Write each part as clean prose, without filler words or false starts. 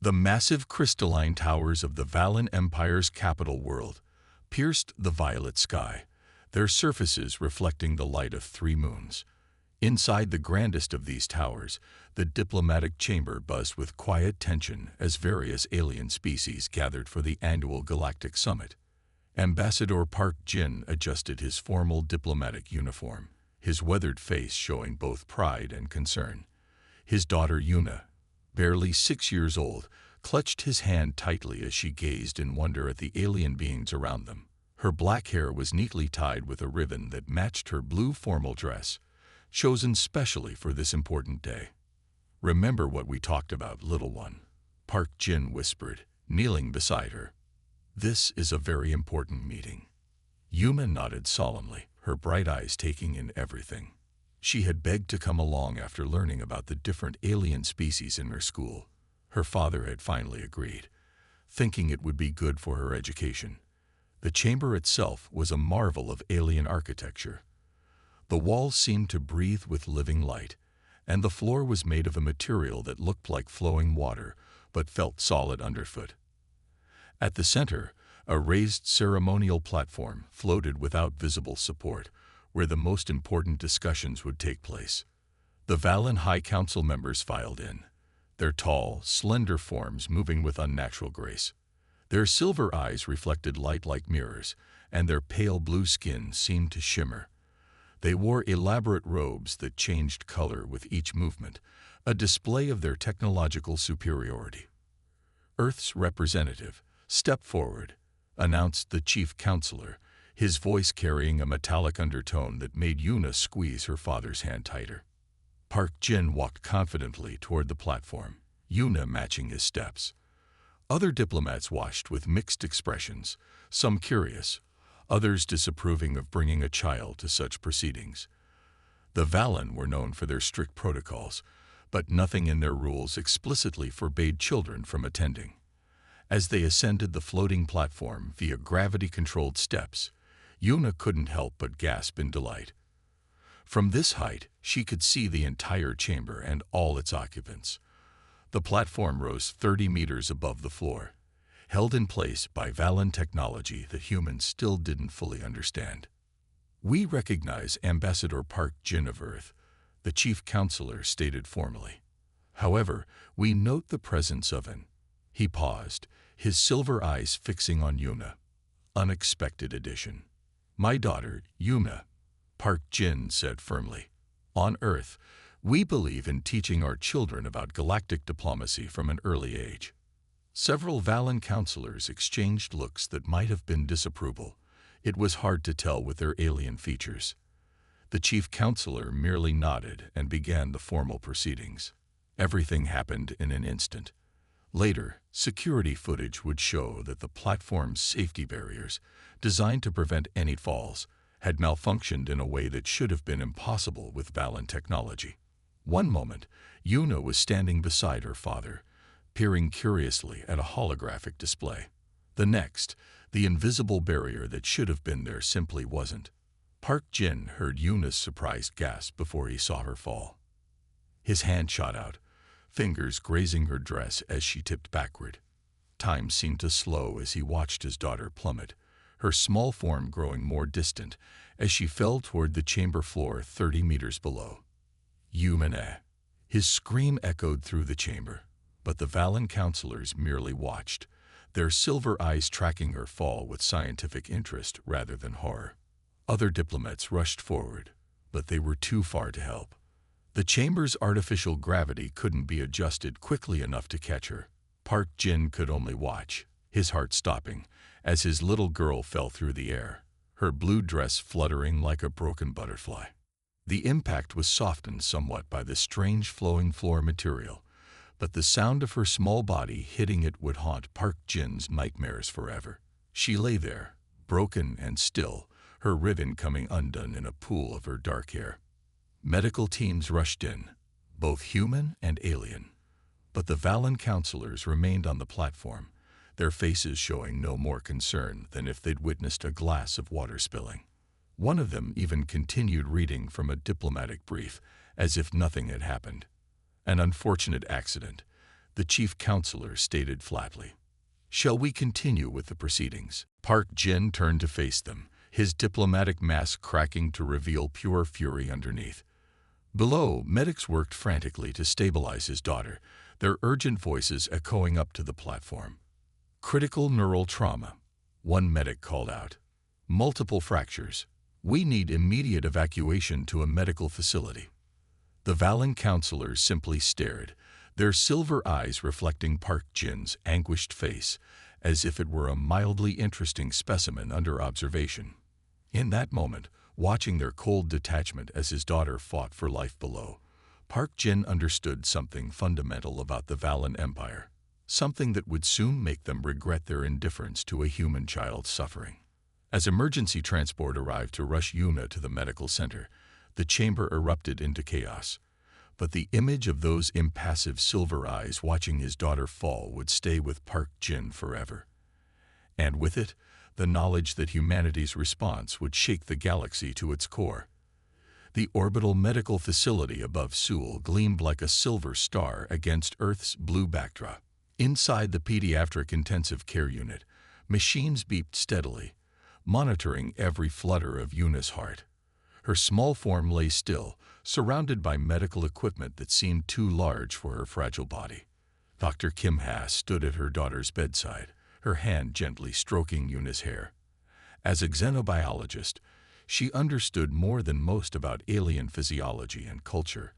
The massive crystalline towers of the Valan Empire's capital world pierced the violet sky, their surfaces reflecting the light of 3 moons. Inside the grandest of these towers, the diplomatic chamber buzzed with quiet tension as various alien species gathered for the annual Galactic Summit. Ambassador Park Jin adjusted his formal diplomatic uniform, his weathered face showing both pride and concern. His daughter Yuna, barely 6 years old, clutched his hand tightly as she gazed in wonder at the alien beings around them. Her black hair was neatly tied with a ribbon that matched her blue formal dress, chosen specially for this important day. "Remember what we talked about, little one," Park Jin whispered, kneeling beside her. "This is a very important meeting." Yuma nodded solemnly, her bright eyes taking in everything. She had begged to come along after learning about the different alien species in her school. Her father had finally agreed, thinking it would be good for her education. The chamber itself was a marvel of alien architecture. The walls seemed to breathe with living light, and the floor was made of a material that looked like flowing water but felt solid underfoot. At the center, a raised ceremonial platform floated without visible support, where the most important discussions would take place. The Valan High Council members filed in, their tall, slender forms moving with unnatural grace. Their silver eyes reflected light like mirrors, and their pale blue skin seemed to shimmer. They wore elaborate robes that changed color with each movement, a display of their technological superiority. "Earth's representative, step forward," announced the chief counselor, his voice carrying a metallic undertone that made Yuna squeeze her father's hand tighter. Park Jin walked confidently toward the platform, Yuna matching his steps. Other diplomats watched with mixed expressions, some curious, others disapproving of bringing a child to such proceedings. The Valan were known for their strict protocols, but nothing in their rules explicitly forbade children from attending. As they ascended the floating platform via gravity-controlled steps, Yuna couldn't help but gasp in delight. From this height, she could see the entire chamber and all its occupants. The platform rose 30 meters above the floor, held in place by Valan technology that humans still didn't fully understand. "We recognize Ambassador Park Jin of Earth," the chief counselor stated formally. "However, we note the presence of an—" He paused, his silver eyes fixing on Yuna. "Unexpected addition." "My daughter, Yuna," Park Jin said firmly. "On Earth, we believe in teaching our children about galactic diplomacy from an early age." Several Valan counselors exchanged looks that might have been disapproval. It was hard to tell with their alien features. The chief counselor merely nodded and began the formal proceedings. Everything happened in an instant. Later, security footage would show that the platform's safety barriers, designed to prevent any falls, had malfunctioned in a way that should have been impossible with Valan technology. One moment, Yuna was standing beside her father, peering curiously at a holographic display. The next, the invisible barrier that should have been there simply wasn't. Park Jin heard Yuna's surprised gasp before he saw her fall. His hand shot out, fingers grazing her dress as she tipped backward. Time seemed to slow as he watched his daughter plummet, her small form growing more distant as she fell toward the chamber floor 30 meters below. "Yumane!" His scream echoed through the chamber, but the Valan counselors merely watched, their silver eyes tracking her fall with scientific interest rather than horror. Other diplomats rushed forward, but they were too far to help. The chamber's artificial gravity couldn't be adjusted quickly enough to catch her. Park Jin could only watch, his heart stopping, as his little girl fell through the air, her blue dress fluttering like a broken butterfly. The impact was softened somewhat by the strange flowing floor material, but the sound of her small body hitting it would haunt Park Jin's nightmares forever. She lay there, broken and still, her ribbon coming undone in a pool of her dark hair. Medical teams rushed in, both human and alien, but the Valan counselors remained on the platform, their faces showing no more concern than if they'd witnessed a glass of water spilling. One of them even continued reading from a diplomatic brief, as if nothing had happened. "An unfortunate accident. The chief counselor stated flatly. "Shall we continue with the proceedings?" Park Jin turned to face them, his diplomatic mask cracking to reveal pure fury underneath. Below, medics worked frantically to stabilize his daughter, their urgent voices echoing up to the platform. "Critical neural trauma," one medic called out. "Multiple fractures. We need immediate evacuation to a medical facility." The Valen counselors simply stared, their silver eyes reflecting Park Jin's anguished face, as if it were a mildly interesting specimen under observation. In that moment, watching their cold detachment as his daughter fought for life below, Park Jin understood something fundamental about the Valen Empire, something that would soon make them regret their indifference to a human child suffering. As emergency transport arrived to rush Yuna to the medical center, the chamber erupted into chaos. But the image of those impassive silver eyes watching his daughter fall would stay with Park Jin forever. And with it, the knowledge that humanity's response would shake the galaxy to its core. The orbital medical facility above Seoul gleamed like a silver star against Earth's blue backdrop. Inside the pediatric intensive care unit, machines beeped steadily, monitoring every flutter of Yuna's heart. Her small form lay still, surrounded by medical equipment that seemed too large for her fragile body. Dr. Kim Ha stood at her daughter's bedside, her hand gently stroking Yuna's hair. As a xenobiologist, she understood more than most about alien physiology and culture.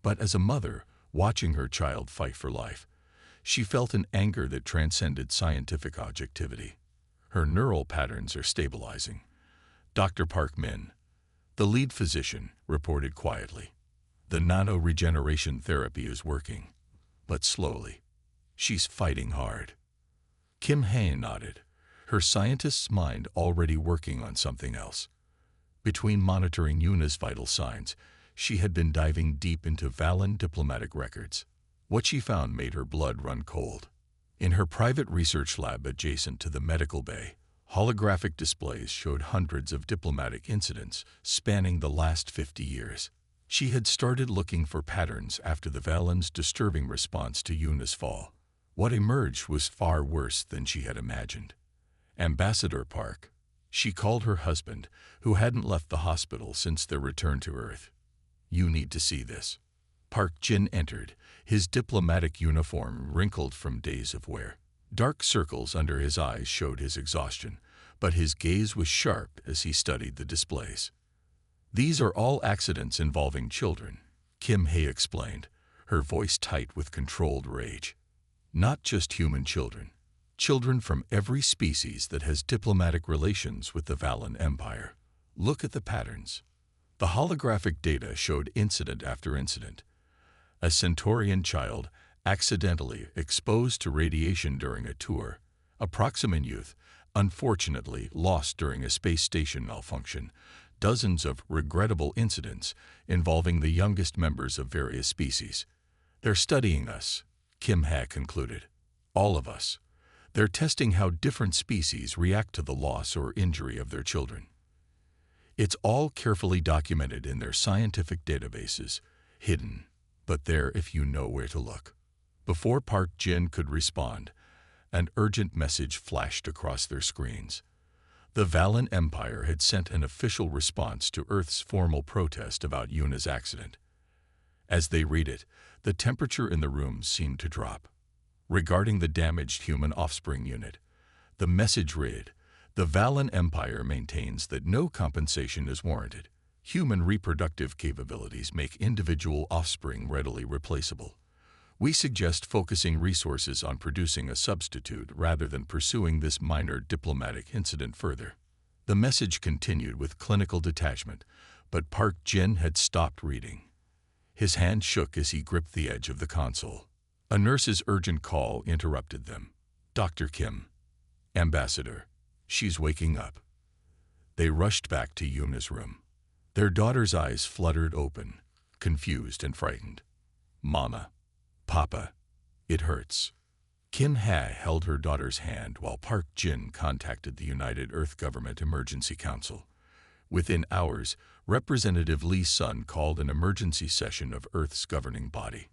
But as a mother, watching her child fight for life, she felt an anger that transcended scientific objectivity. "Her neural patterns are stabilizing," Dr. Park Min, the lead physician, reported quietly. "The nano-regeneration therapy is working, but slowly. She's fighting hard." Kim Hae nodded, her scientist's mind already working on something else. Between monitoring Yuna's vital signs, she had been diving deep into Valen diplomatic records. What she found made her blood run cold. In her private research lab adjacent to the medical bay, holographic displays showed hundreds of diplomatic incidents spanning the last 50 years. She had started looking for patterns after the Valen's disturbing response to Yuna's fall. What emerged was far worse than she had imagined. Ambassador Park, she called her husband, who hadn't left the hospital since their return to Earth. "You need to see this." Park Jin entered, his diplomatic uniform wrinkled from days of wear. Dark circles under his eyes showed his exhaustion, but his gaze was sharp as he studied the displays. "These are all accidents involving children," Kim Hae explained, her voice tight with controlled rage. "Not just human children. Children from every species that has diplomatic relations with the Valen Empire. Look at the patterns." The holographic data showed incident after incident. A Centaurian child accidentally exposed to radiation during a tour, a Proximan youth unfortunately lost during a space station malfunction, dozens of regrettable incidents involving the youngest members of various species. "They're studying us," Kim Ha concluded. "All of us. They're testing how different species react to the loss or injury of their children. It's all carefully documented in their scientific databases, hidden, but there if you know where to look." Before Park Jin could respond, an urgent message flashed across their screens. The Valen Empire had sent an official response to Earth's formal protest about Yuna's accident. As they read it, the temperature in the room seemed to drop. Regarding the damaged human offspring unit, the message read, "The Valen Empire maintains that no compensation is warranted. Human reproductive capabilities make individual offspring readily replaceable. We suggest focusing resources on producing a substitute rather than pursuing this minor diplomatic incident further." The message continued with clinical detachment, but Park Jin had stopped reading. His hand shook as he gripped the edge of the console. A nurse's urgent call interrupted them. "Dr. Kim. Ambassador. She's waking up." They rushed back to Yuna's room. Their daughter's eyes fluttered open, confused and frightened. "Mama. Papa. It hurts." Kim Ha held her daughter's hand while Park Jin contacted the United Earth Government Emergency Council. Within hours, Representative Lee Sun called an emergency session of Earth's governing body.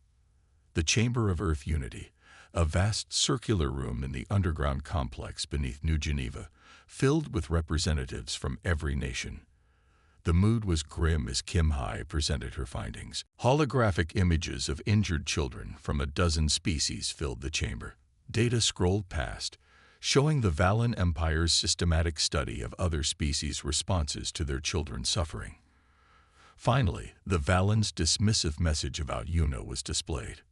The Chamber of Earth Unity, a vast circular room in the underground complex beneath New Geneva, filled with representatives from every nation. The mood was grim as Kim Hai presented her findings. Holographic images of injured children from a dozen species filled the chamber. Data scrolled past, showing the Valen Empire's systematic study of other species' responses to their children's suffering. Finally, the Valen's dismissive message about Yuna was displayed.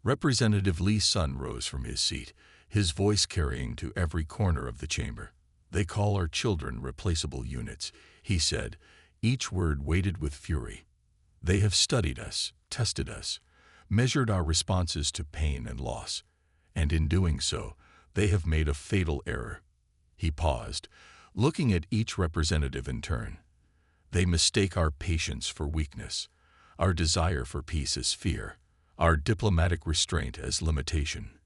Representative Li Sun rose from his seat, his voice carrying to every corner of the chamber. "They call our children replaceable units," he said, each word weighted with fury. "They have studied us, tested us, measured our responses to pain and loss, and in doing so, they have made a fatal error." He paused, looking at each representative in turn. "They mistake our patience for weakness, our desire for peace as fear, our diplomatic restraint as limitation."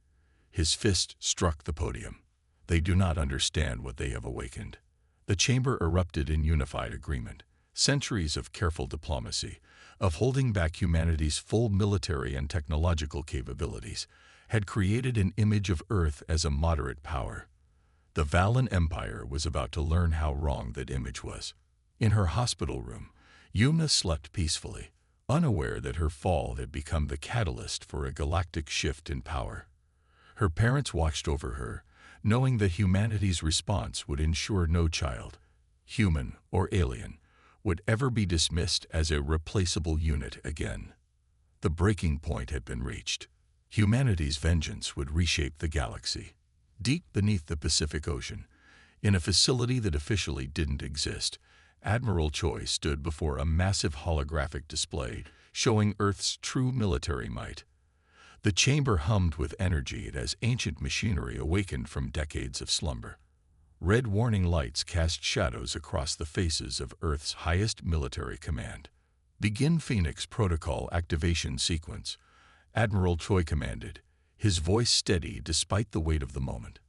His fist struck the podium. "They do not understand what they have awakened." The chamber erupted in unified agreement. Centuries of careful diplomacy, of holding back humanity's full military and technological capabilities, had created an image of Earth as a moderate power. The Valen Empire was about to learn how wrong that image was. In her hospital room, Yuna slept peacefully, unaware that her fall had become the catalyst for a galactic shift in power. Her parents watched over her, knowing that humanity's response would ensure no child, human or alien, would ever be dismissed as a replaceable unit again. The breaking point had been reached. Humanity's vengeance would reshape the galaxy. Deep beneath the Pacific Ocean, in a facility that officially didn't exist, Admiral Choi stood before a massive holographic display showing Earth's true military might. The chamber hummed with energy as ancient machinery awakened from decades of slumber. Red warning lights cast shadows across the faces of Earth's highest military command. "Begin Phoenix Protocol activation sequence," Admiral Choi commanded, his voice steady despite the weight of the moment.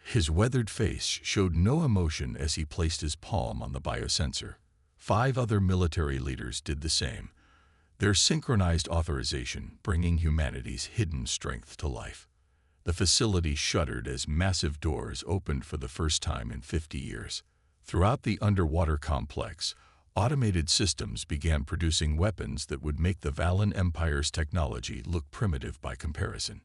His weathered face showed no emotion as he placed his palm on the biosensor. 5 other military leaders did the same, their synchronized authorization bringing humanity's hidden strength to life. The facility shuddered as massive doors opened for the first time in 50 years. Throughout the underwater complex, automated systems began producing weapons that would make the Valen Empire's technology look primitive by comparison.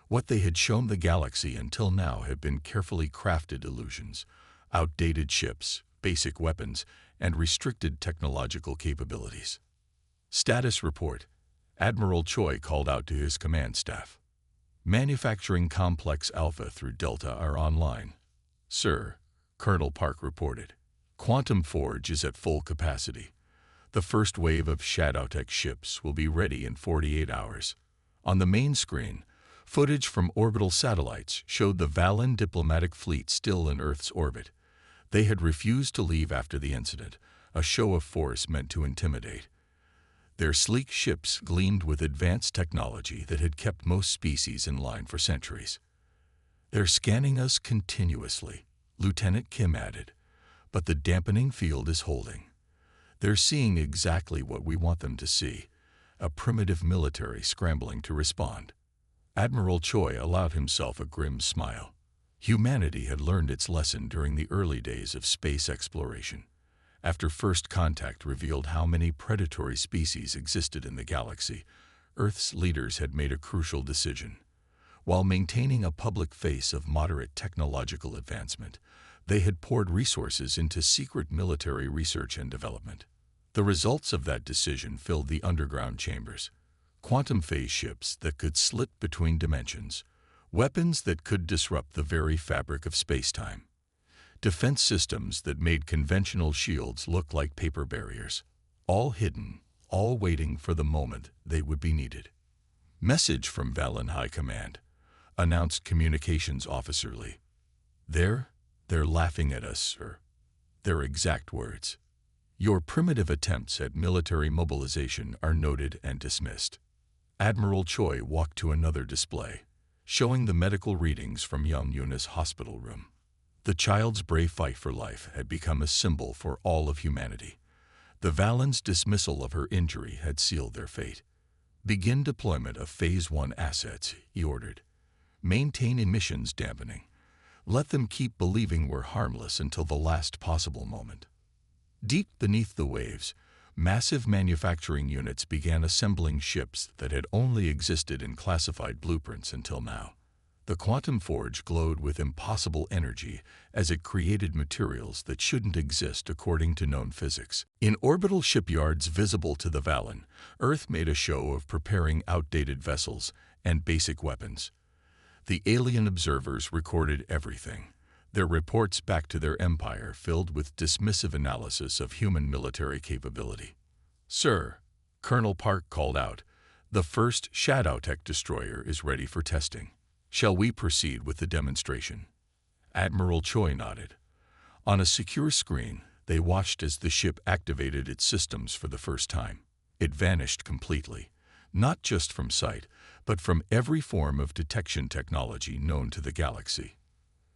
What they had shown the galaxy until now had been carefully crafted illusions, outdated ships, basic weapons, and restricted technological capabilities. "Status report," Admiral Choi called out to his command staff. "Manufacturing Complex Alpha through Delta are online." "Sir," Colonel Park reported. "Quantum Forge is at full capacity. The first wave of Shadowtech ships will be ready in 48 hours. On the main screen, footage from orbital satellites showed the Valen diplomatic fleet still in Earth's orbit. They had refused to leave after the incident, a show of force meant to intimidate. Their sleek ships gleamed with advanced technology that had kept most species in line for centuries. "They're scanning us continuously," Lieutenant Kim added, "but the dampening field is holding. They're seeing exactly what we want them to see, a primitive military scrambling to respond." Admiral Choi allowed himself a grim smile. Humanity had learned its lesson during the early days of space exploration. After first contact revealed how many predatory species existed in the galaxy, Earth's leaders had made a crucial decision. While maintaining a public face of moderate technological advancement, they had poured resources into secret military research and development. The results of that decision filled the underground chambers. Quantum phase ships that could slit between dimensions, weapons that could disrupt the very fabric of space-time, defense systems that made conventional shields look like paper barriers, all hidden, all waiting for the moment they would be needed. "Message from Valen High Command," announced Communications Officer Lee. They're laughing at us, sir." Their exact words. "Your primitive attempts at military mobilization are noted and dismissed." Admiral Choi walked to another display, showing the medical readings from young Yuna's hospital room. The child's brave fight for life had become a symbol for all of humanity. The Valen's dismissal of her injury had sealed their fate. "Begin deployment of Phase 1 assets," he ordered. Maintain emissions dampening. Let them keep believing we're harmless until the last possible moment. Deep beneath the waves, massive manufacturing units began assembling ships that had only existed in classified blueprints until now. The quantum forge glowed with impossible energy as it created materials that shouldn't exist according to known physics. In orbital shipyards visible to the Valen, Earth made a show of preparing outdated vessels and basic weapons. The alien observers recorded everything, their reports back to their empire filled with dismissive analysis of human military capability. "Sir," Colonel Park called out, "the first Shadowtech destroyer is ready for testing. Shall we proceed with the demonstration?" Admiral Choi nodded. On a secure screen, they watched as the ship activated its systems for the first time. It vanished completely, not just from sight, but from every form of detection technology known to the galaxy.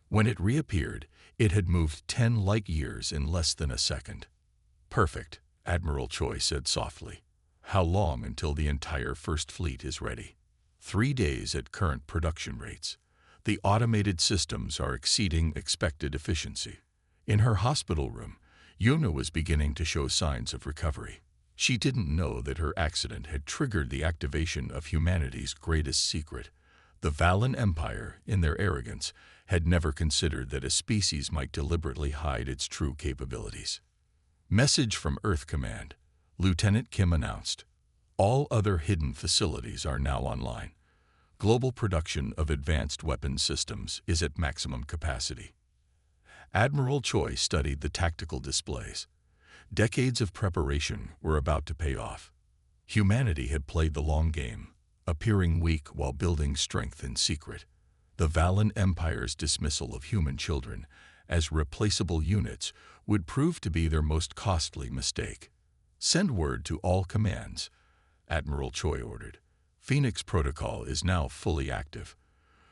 When it reappeared, it had moved 10 light years in less than a second. "Perfect," Admiral Choi said softly. "How long until the entire First Fleet is ready?" 3 days at current production rates. The automated systems are exceeding expected efficiency. In her hospital room, Yuna was beginning to show signs of recovery. She didn't know that her accident had triggered the activation of humanity's greatest secret. The Valen Empire, in their arrogance, had never considered that a species might deliberately hide its true capabilities. "Message from Earth Command," Lieutenant Kim announced. "All other hidden facilities are now online. Global production of advanced weapons systems is at maximum capacity." Admiral Choi studied the tactical displays. Decades of preparation were about to pay off. Humanity had played the long game, appearing weak while building strength in secret. The Valen Empire's dismissal of human children as replaceable units would prove to be their most costly mistake. "Send word to all commands," Admiral Choi ordered. "Phoenix Protocol is now fully active.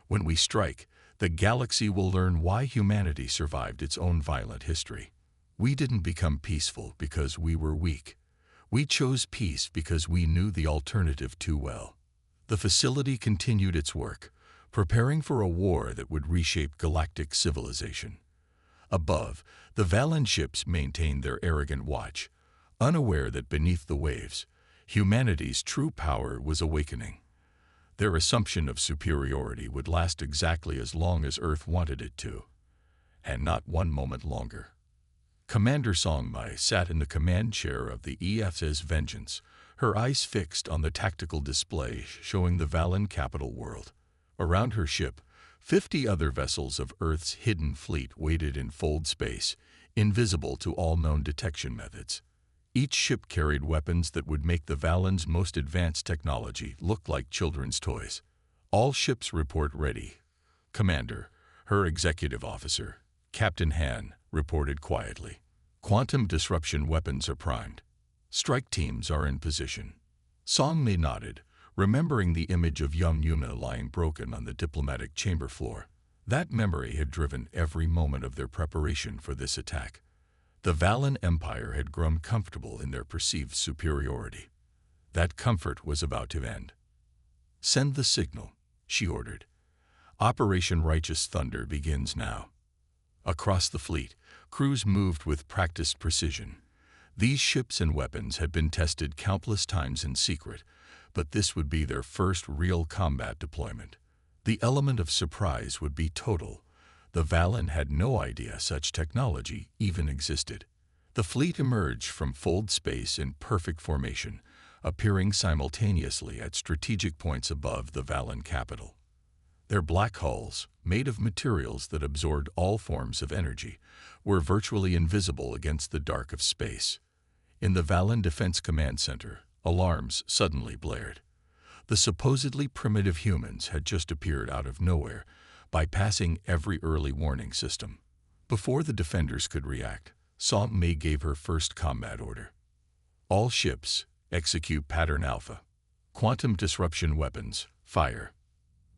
When we strike, the galaxy will learn why humanity survived its own violent history. We didn't become peaceful because we were weak. We chose peace because we knew the alternative too well." The facility continued its work, preparing for a war that would reshape galactic civilization. Above, the Valen ships maintained their arrogant watch, unaware that beneath the waves, humanity's true power was awakening. Their assumption of superiority would last exactly as long as Earth wanted it to, and not one moment longer. Commander Songmai sat in the command chair of the EF's Vengeance, her eyes fixed on the tactical display showing the Valen capital world. Around her ship, 50 other vessels of Earth's hidden fleet waited in fold space, invisible to all known detection methods. Each ship carried weapons that would make the Valen's most advanced technology look like children's toys. "All ships report ready." Commander, her executive officer, Captain Han, reported quietly. "Quantum disruption weapons are primed. Strike teams are in position." Songmei nodded, remembering the image of young Yuna lying broken on the diplomatic chamber floor. That memory had driven every moment of their preparation for this attack. The Valen Empire had grown comfortable in their perceived superiority. That comfort was about to end. "Send the signal," she ordered. "Operation Righteous Thunder begins now." Across the fleet, crews moved with practiced precision. These ships and weapons had been tested countless times in secret, but this would be their first real combat deployment. The element of surprise would be total. The Valen had no idea such technology even existed. The fleet emerged from fold space in perfect formation, appearing simultaneously at strategic points above the Valen capital. Their black hulls, made of materials that absorbed all forms of energy, were virtually invisible against the dark of space. In the Valen Defense Command Center, alarms suddenly blared. The supposedly primitive humans had just appeared out of nowhere, bypassing every early warning system. Before the defenders could react, Songmei gave her first combat order. "All ships, execute Pattern Alpha. Quantum disruption weapons, fire."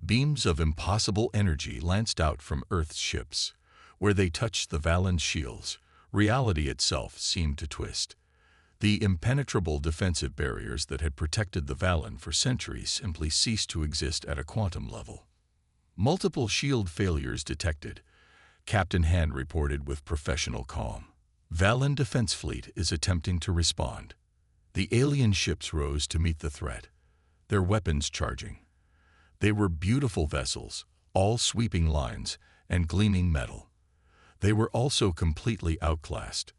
Beams of impossible energy lanced out from Earth's ships. Where they touched the Valen's shields, reality itself seemed to twist. The impenetrable defensive barriers that had protected the Valen for centuries simply ceased to exist at a quantum level. Multiple shield failures detected, Captain Han reported with professional calm. Valen Defense Fleet is attempting to respond. The alien ships rose to meet the threat, their weapons charging. They were beautiful vessels, all sweeping lines and gleaming metal. They were also completely outclassed.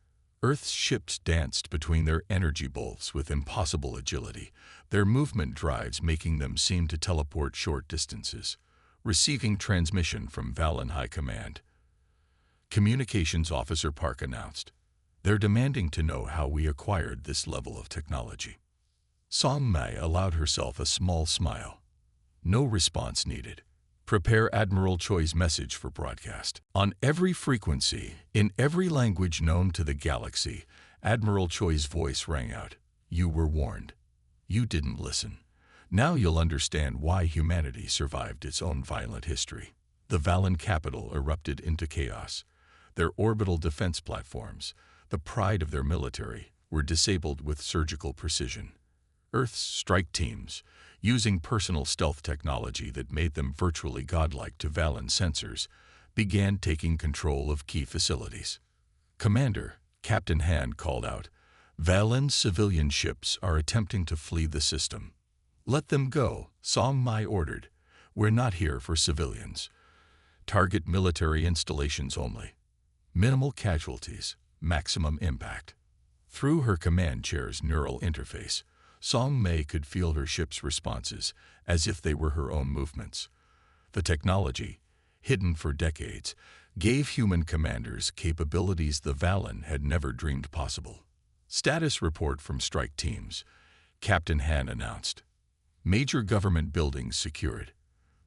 Earth's ships danced between their energy bolts with impossible agility, their movement drives making them seem to teleport short distances. Receiving transmission from Valen High Command. Communications Officer Park announced. They're demanding to know how we acquired this level of technology. Song Mai allowed herself a small smile. No response needed. Prepare Admiral Choi's message for broadcast. On every frequency, in every language known to the galaxy, Admiral Choi's voice rang out. You were warned. You didn't listen. Now you'll understand why humanity survived its own violent history. The Valen capital erupted into chaos. Their orbital defense platforms, the pride of their military, were disabled with surgical precision. Earth's strike teams, using personal stealth technology that made them virtually godlike to Valen sensors, began taking control of key facilities. Commander, Captain Han called out, Valen civilian ships are attempting to flee the system. Let them go, Song Mai ordered. We're not here for civilians. Target military installations only. Minimal casualties, maximum impact. Through her command chair's neural interface, Song Mai could feel her ship's responses as if they were her own movements. The technology, hidden for decades, gave human commanders capabilities the Valen had never dreamed possible. Status report from strike teams, Captain Han announced. Major government buildings secured.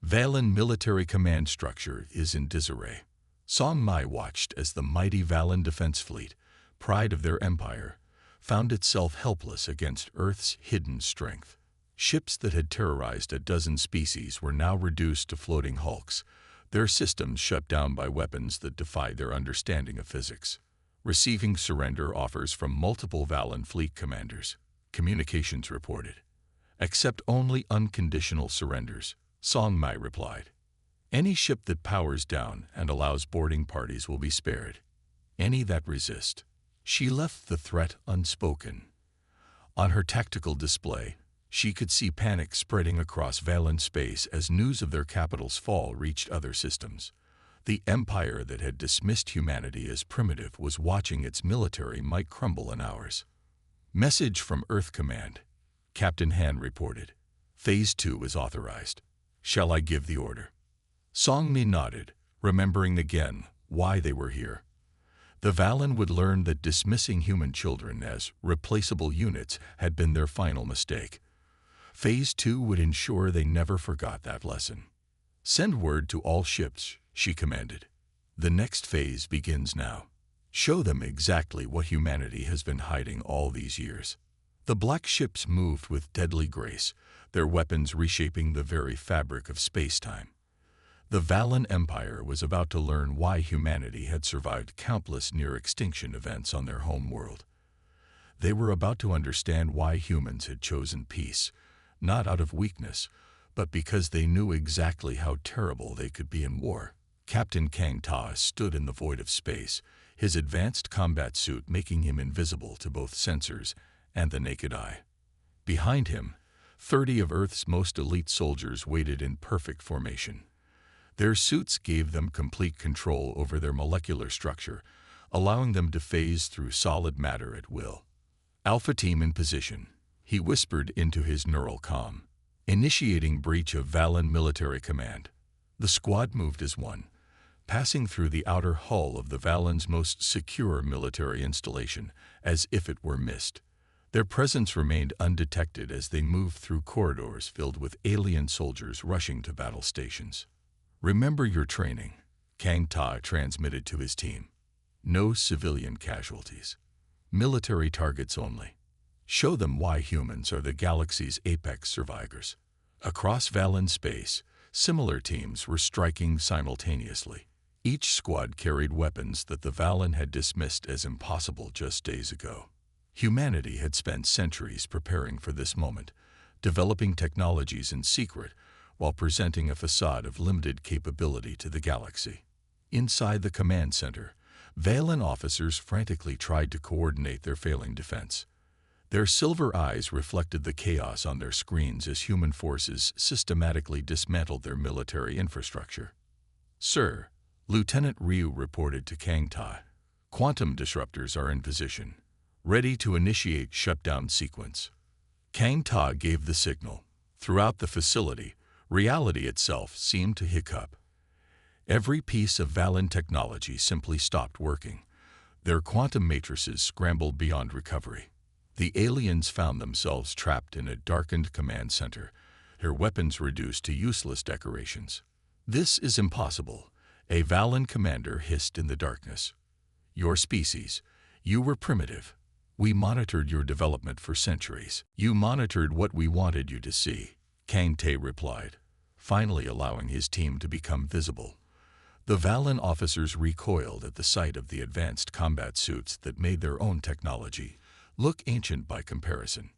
Valen military command structure is in disarray. Song Mai watched as the mighty Valen Defense Fleet, pride of their empire, found itself helpless against Earth's hidden strength. Ships that had terrorized a dozen species were now reduced to floating hulks, their systems shut down by weapons that defied their understanding of physics. Receiving surrender offers from multiple Valen fleet commanders, communications reported. Accept only unconditional surrenders, Song Mai replied. Any ship that powers down and allows boarding parties will be spared. Any that resist. She left the threat unspoken. On her tactical display, she could see panic spreading across Valen space as news of their capital's fall reached other systems. The empire that had dismissed humanity as primitive was watching its military might crumble in hours. Message from Earth Command. Captain Han reported. Phase 2 is authorized. Shall I give the order? Song Mai nodded, remembering again why they were here. The Valen would learn that dismissing human children as replaceable units had been their final mistake. Phase 2 would ensure they never forgot that lesson. Send word to all ships, she commanded. The next phase begins now. Show them exactly what humanity has been hiding all these years. The black ships moved with deadly grace, their weapons reshaping the very fabric of space-time. The Valen Empire was about to learn why humanity had survived countless near-extinction events on their home world. They were about to understand why humans had chosen peace, not out of weakness, but because they knew exactly how terrible they could be in war. Captain Kang Ta stood in the void of space, his advanced combat suit making him invisible to both sensors and the naked eye. Behind him, 30 of Earth's most elite soldiers waited in perfect formation. Their suits gave them complete control over their molecular structure, allowing them to phase through solid matter at will. Alpha Team in position, he whispered into his neural comm. Initiating breach of Valen military command. The squad moved as one, passing through the outer hull of the Valen's most secure military installation, as if it were mist. Their presence remained undetected as they moved through corridors filled with alien soldiers rushing to battle stations. Remember your training, Kang Ta transmitted to his team. No civilian casualties. Military targets only. Show them why humans are the galaxy's apex survivors. Across Valen space, similar teams were striking simultaneously. Each squad carried weapons that the Valen had dismissed as impossible just days ago. Humanity had spent centuries preparing for this moment, developing technologies in secret, while presenting a facade of limited capability to the galaxy. Inside the command center, Valen officers frantically tried to coordinate their failing defense. Their silver eyes reflected the chaos on their screens as human forces systematically dismantled their military infrastructure. "Sir," Lieutenant Ryu reported to Kang Ta, "quantum disruptors are in position, ready to initiate shutdown sequence." Kang Ta gave the signal. Throughout the facility, reality itself seemed to hiccup. Every piece of Valen technology simply stopped working. Their quantum matrices scrambled beyond recovery. The aliens found themselves trapped in a darkened command center, their weapons reduced to useless decorations. "This is impossible," a Valen commander hissed in the darkness. "Your species, you were primitive. We monitored your development for centuries. You monitored what we wanted you to see," Kang Tae replied, finally allowing his team to become visible. The Valen officers recoiled at the sight of the advanced combat suits that made their own technology look ancient by comparison.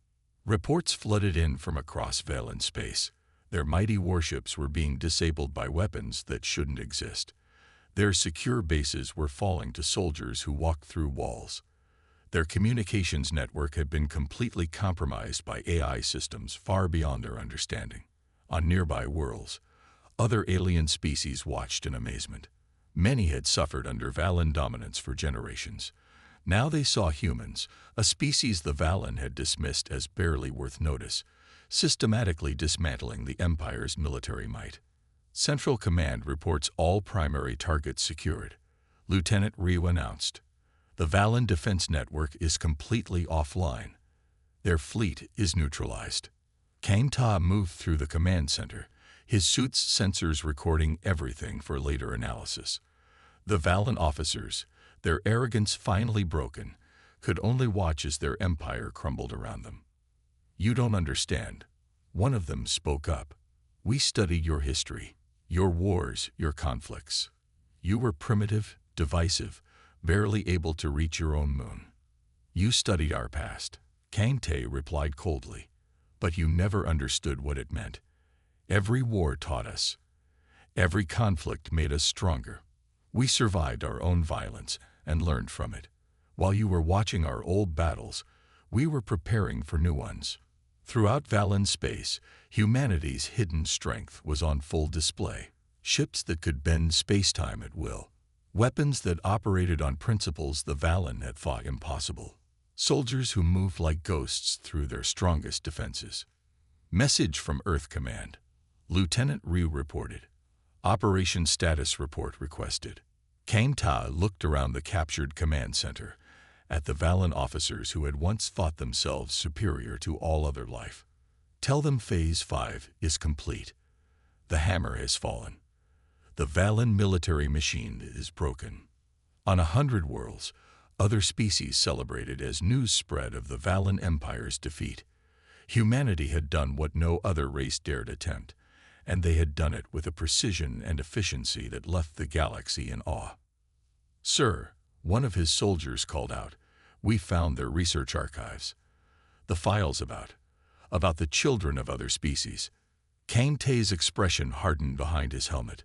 Reports flooded in from across Valen space. Their mighty warships were being disabled by weapons that shouldn't exist. Their secure bases were falling to soldiers who walked through walls. Their communications network had been completely compromised by AI systems far beyond their understanding. On nearby worlds, other alien species watched in amazement. Many had suffered under Valen dominance for generations. Now they saw humans, a species the Valen had dismissed as barely worth notice, systematically dismantling the Empire's military might. "Central Command reports all primary targets secured," Lieutenant Ryu announced. "The Valen defense network is completely offline. Their fleet is neutralized." Kang Ta moved through the command center, his suit's sensors recording everything for later analysis. The Valen officers, their arrogance finally broken, could only watch as their empire crumbled around them. "You don't understand," one of them spoke up. "We studied your history, your wars, your conflicts. You were primitive, divisive, barely able to reach your own moon. You studied our past," Kang Tae replied coldly, "but you never understood what it meant. Every war taught us. Every conflict made us stronger. We survived our own violence and learned from it. While you were watching our old battles, we were preparing for new ones." Throughout Valen space, humanity's hidden strength was on full display. Ships that could bend space-time at will. Weapons that operated on principles the Valen had thought impossible. Soldiers who moved like ghosts through their strongest defenses. "Message from Earth Command," Lieutenant Ryu reported. "Operation status report requested." Kang Ta looked around the captured command center, at the Valen officers who had once thought themselves superior to all other life. "Tell them Phase 5 is complete. The hammer has fallen. The Valen military machine is broken." On 100 worlds, other species celebrated as news spread of the Valen Empire's defeat. Humanity had done what no other race dared attempt, and they had done it with a precision and efficiency that left the galaxy in awe. "Sir," one of his soldiers called out, "we found their research archives. The files about the children of other species." Kang Tae's expression hardened behind his helmet.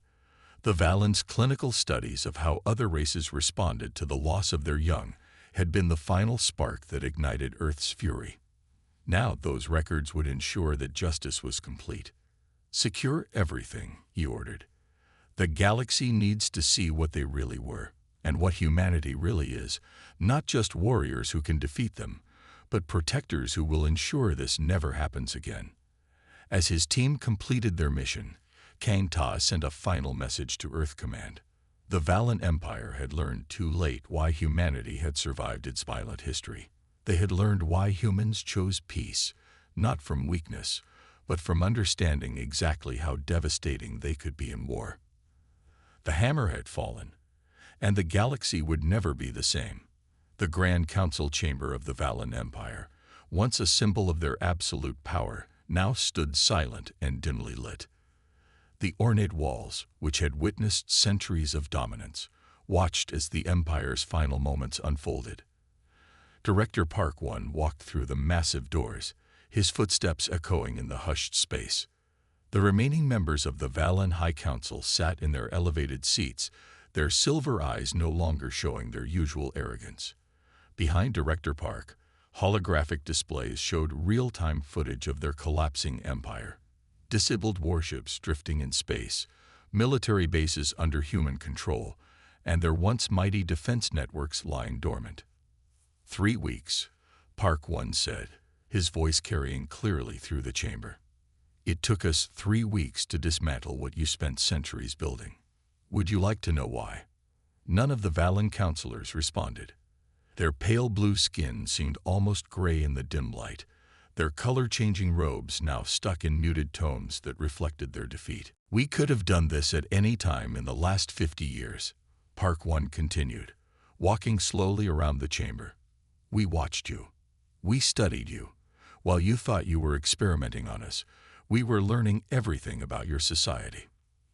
The Valen's clinical studies of how other races responded to the loss of their young had been the final spark that ignited Earth's fury. Now those records would ensure that justice was complete. "Secure everything," he ordered. "The galaxy needs to see what they really were, and what humanity really is, not just warriors who can defeat them, but protectors who will ensure this never happens again." As his team completed their mission, Kang Ta sent a final message to Earth Command. The Valen Empire had learned too late why humanity had survived its violent history. They had learned why humans chose peace, not from weakness, but from understanding exactly how devastating they could be in war. The hammer had fallen, and the galaxy would never be the same. The Grand Council Chamber of the Valen Empire, once a symbol of their absolute power, now stood silent and dimly lit. The ornate walls, which had witnessed centuries of dominance, watched as the Empire's final moments unfolded. Director Park One walked through the massive doors, his footsteps echoing in the hushed space. The remaining members of the Valen High Council sat in their elevated seats, their silver eyes no longer showing their usual arrogance. Behind Director Park, holographic displays showed real-time footage of their collapsing empire. Disabled warships drifting in space, military bases under human control, and their once mighty defense networks lying dormant. 3 weeks, Park One said, his voice carrying clearly through the chamber. It took us 3 weeks to dismantle what you spent centuries building. Would you like to know why? None of the Valen counselors responded. Their pale blue skin seemed almost gray in the dim light, their color-changing robes now stuck in muted tones that reflected their defeat. We could have done this at any time in the last 50 years, Park One continued, walking slowly around the chamber. We watched you. We studied you. While you thought you were experimenting on us, we were learning everything about your society.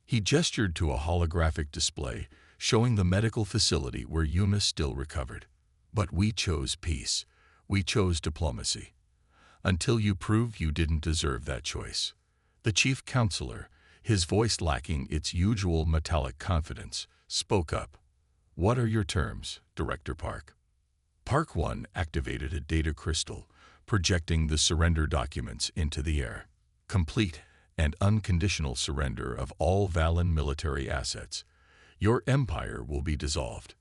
He gestured to a holographic display showing the medical facility where Yuma still recovered. But we chose peace. We chose diplomacy. Until you prove you didn't deserve that choice. The chief counselor, his voice lacking its usual metallic confidence, spoke up. What are your terms, Director Park? Park One activated a data crystal, projecting the surrender documents into the air. Complete and unconditional surrender of all Valen military assets. Your empire will be dissolved.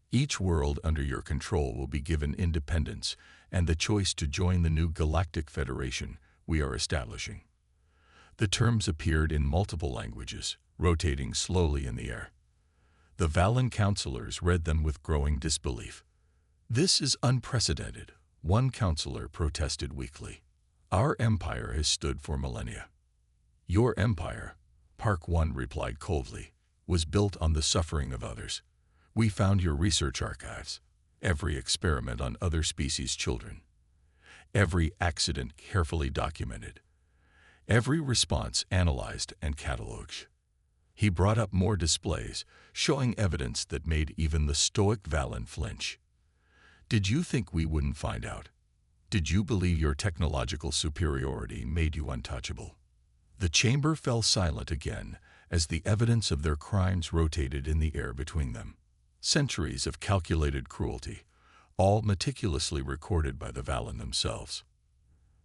Each world under your control will be given independence and the choice to join the new galactic federation we are establishing. The terms appeared in multiple languages, rotating slowly in the air. The Valen counselors read them with growing disbelief. This is unprecedented, one counselor protested weakly. Our empire has stood for millennia. Your empire, Park One replied coldly, was built on the suffering of others. We found your research archives, every experiment on other species' children, every accident carefully documented, every response analyzed and cataloged. He brought up more displays, showing evidence that made even the stoic Valen flinch. Did you think we wouldn't find out? Did you believe your technological superiority made you untouchable? The chamber fell silent again as the evidence of their crimes rotated in the air between them. Centuries of calculated cruelty, all meticulously recorded by the Valen themselves.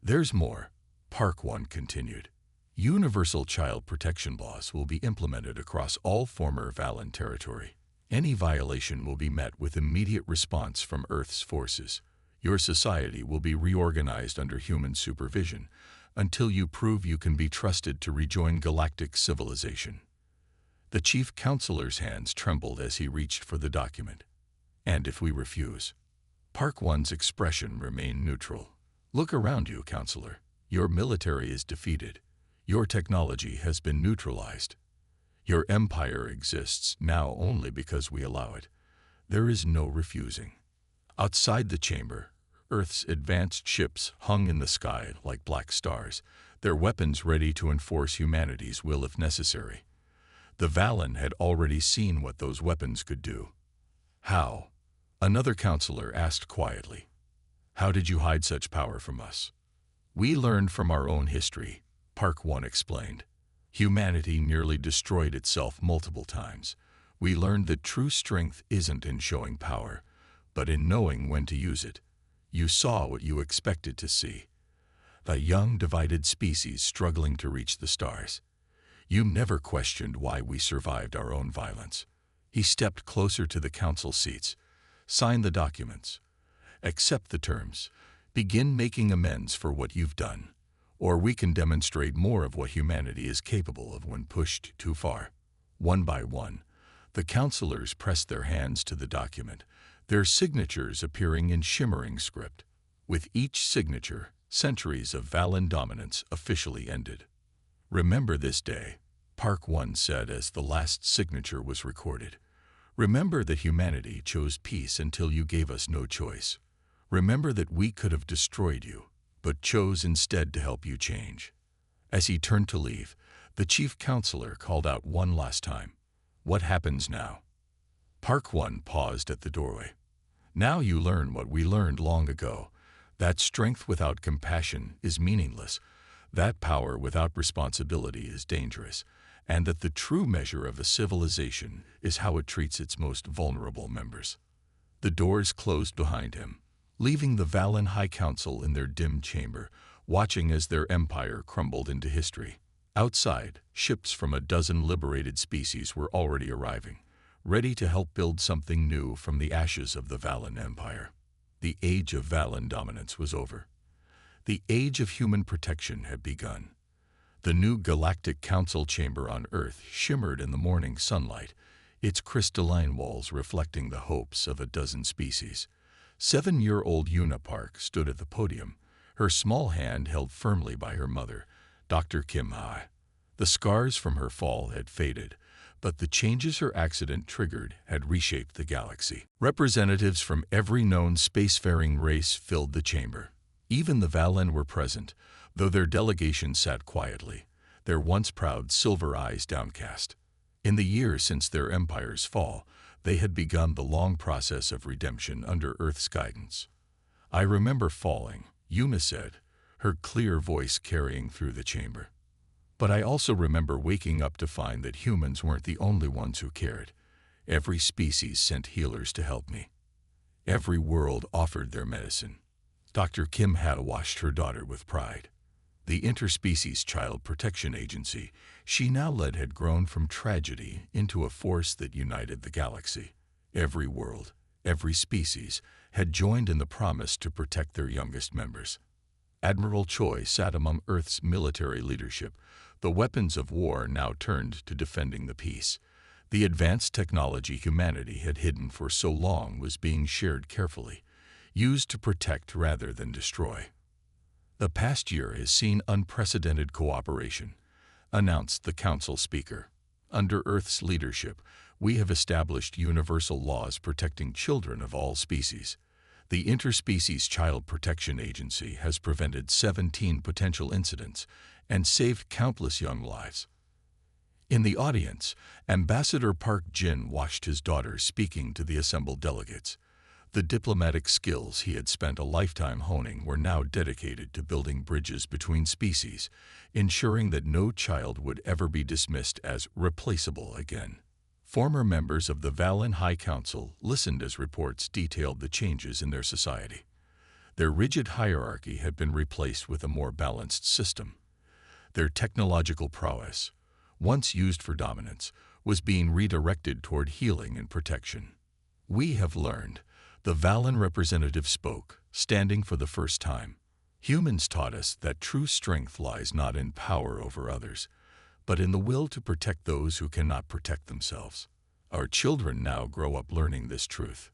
There's more, Park One continued. Universal child protection laws will be implemented across all former Valen territory. Any violation will be met with immediate response from Earth's forces. Your society will be reorganized under human supervision until you prove you can be trusted to rejoin galactic civilization. The chief counselor's hands trembled as he reached for the document. And if we refuse? Park One's expression remained neutral. Look around you, counselor. Your military is defeated. Your technology has been neutralized. Your empire exists now only because we allow it. There is no refusing. Outside the chamber, Earth's advanced ships hung in the sky like black stars, their weapons ready to enforce humanity's will if necessary. The Valen had already seen what those weapons could do. How? Another counselor asked quietly. How did you hide such power from us? We learned from our own history, Park One explained. Humanity nearly destroyed itself multiple times. We learned that true strength isn't in showing power, but in knowing when to use it. You saw what you expected to see. The young, divided species struggling to reach the stars. You never questioned why we survived our own violence. He stepped closer to the council seats. Sign the documents. Accept the terms. Begin making amends for what you've done. Or we can demonstrate more of what humanity is capable of when pushed too far. One by one, the counselors pressed their hands to the document, their signatures appearing in shimmering script. With each signature, centuries of Valen dominance officially ended. Remember this day, Park One said as the last signature was recorded. Remember that humanity chose peace until you gave us no choice. Remember that we could have destroyed you, but chose instead to help you change. As he turned to leave, the chief counselor called out one last time. What happens now? Park One paused at the doorway. Now you learn what we learned long ago, that strength without compassion is meaningless, that power without responsibility is dangerous, and that the true measure of a civilization is how it treats its most vulnerable members. The doors closed behind him, leaving the Valen High Council in their dim chamber, watching as their empire crumbled into history. Outside, ships from a dozen liberated species were already arriving, ready to help build something new from the ashes of the Valen Empire. The age of Valen dominance was over. The age of human protection had begun. The new Galactic Council chamber on Earth shimmered in the morning sunlight, its crystalline walls reflecting the hopes of a dozen species. 7-year-old Una Park stood at the podium, her small hand held firmly by her mother, Dr. Kim Hai. The scars from her fall had faded, but the changes her accident triggered had reshaped the galaxy. Representatives from every known spacefaring race filled the chamber. Even the Valen were present, though their delegation sat quietly, their once proud silver eyes downcast. In the years since their empire's fall, they had begun the long process of redemption under Earth's guidance. "I remember falling," Una said, her clear voice carrying through the chamber. "But I also remember waking up to find that humans weren't the only ones who cared. Every species sent healers to help me. Every world offered their medicine." Dr. Kim had washed her daughter with pride. The Interspecies Child Protection Agency she now led had grown from tragedy into a force that united the galaxy. Every world, every species, had joined in the promise to protect their youngest members. Admiral Choi sat among Earth's military leadership, the weapons of war now turned to defending the peace. The advanced technology humanity had hidden for so long was being shared carefully, used to protect rather than destroy. "The past year has seen unprecedented cooperation," announced the council speaker. "Under Earth's leadership, we have established universal laws protecting children of all species. The Interspecies Child Protection Agency has prevented 17 potential incidents and saved countless young lives." In the audience, Ambassador Park Jin watched his daughter speaking to the assembled delegates. The diplomatic skills he had spent a lifetime honing were now dedicated to building bridges between species, ensuring that no child would ever be dismissed as replaceable again. Former members of the Valen High Council listened as reports detailed the changes in their society. Their rigid hierarchy had been replaced with a more balanced system. Their technological prowess, once used for dominance, was being redirected toward healing and protection. "We have learned," the Valen representative spoke, standing for the first time. "Humans taught us that true strength lies not in power over others, but in the will to protect those who cannot protect themselves. Our children now grow up learning this truth."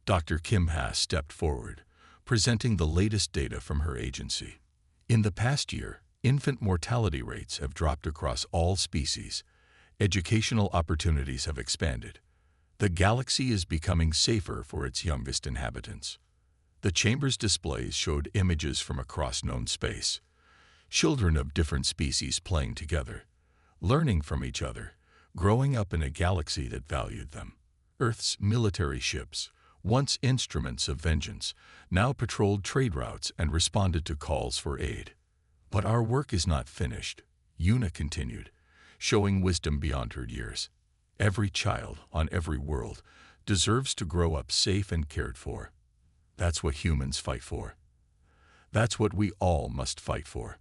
Dr. Kim Ha stepped forward, presenting the latest data from her agency. In the past year, infant mortality rates have dropped across all species. Educational opportunities have expanded. The galaxy is becoming safer for its youngest inhabitants. The chamber's displays showed images from across known space. Children of different species playing together, learning from each other, growing up in a galaxy that valued them. Earth's military ships, once instruments of vengeance, now patrolled trade routes and responded to calls for aid. "But our work is not finished," Una continued, showing wisdom beyond her years. "Every child on every world deserves to grow up safe and cared for. That's what humans fight for. That's what we all must fight for."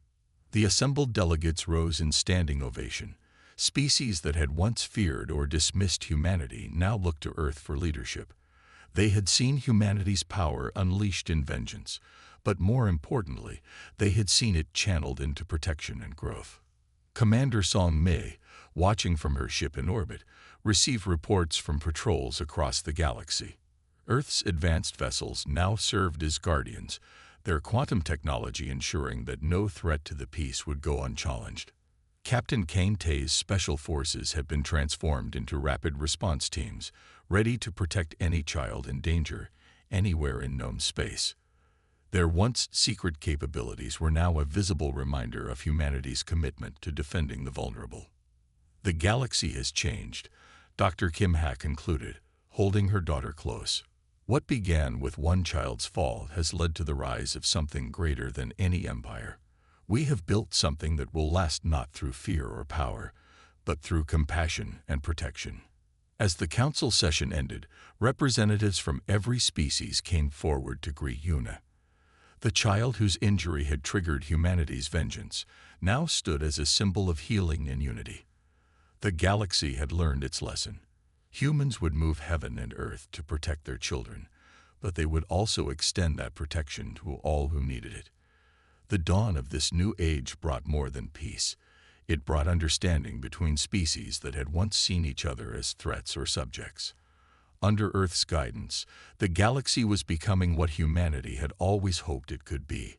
The assembled delegates rose in standing ovation. Species that had once feared or dismissed humanity now looked to Earth for leadership. They had seen humanity's power unleashed in vengeance, but more importantly, they had seen it channeled into protection and growth. Commander Song Mei, watching from her ship in orbit, received reports from patrols across the galaxy. Earth's advanced vessels now served as guardians, their quantum technology ensuring that no threat to the peace would go unchallenged. Captain Kane Tay's special forces had been transformed into rapid response teams, ready to protect any child in danger, anywhere in known space. Their once secret capabilities were now a visible reminder of humanity's commitment to defending the vulnerable. "The galaxy has changed," Dr. Kim Ha concluded, holding her daughter close. "What began with one child's fall has led to the rise of something greater than any empire. We have built something that will last not through fear or power, but through compassion and protection. As the council session ended, representatives from every species came forward to greet Yuna. The child whose injury had triggered humanity's vengeance now stood as a symbol of healing and unity. The galaxy had learned its lesson. Humans would move heaven and earth to protect their children, but they would also extend that protection to all who needed it. The dawn of this new age brought more than peace. It brought understanding between species that had once seen each other as threats or subjects. Under Earth's guidance, the galaxy was becoming what humanity had always hoped it could be.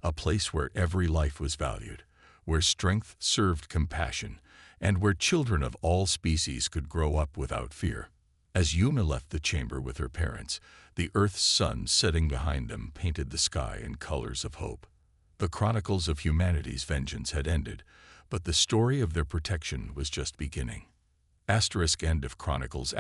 A place where every life was valued, where strength served compassion, and where children of all species could grow up without fear. As Yuna left the chamber with her parents, the Earth's sun setting behind them painted the sky in colors of hope. The chronicles of humanity's vengeance had ended, but the story of their protection was just beginning. *End of Chronicles*.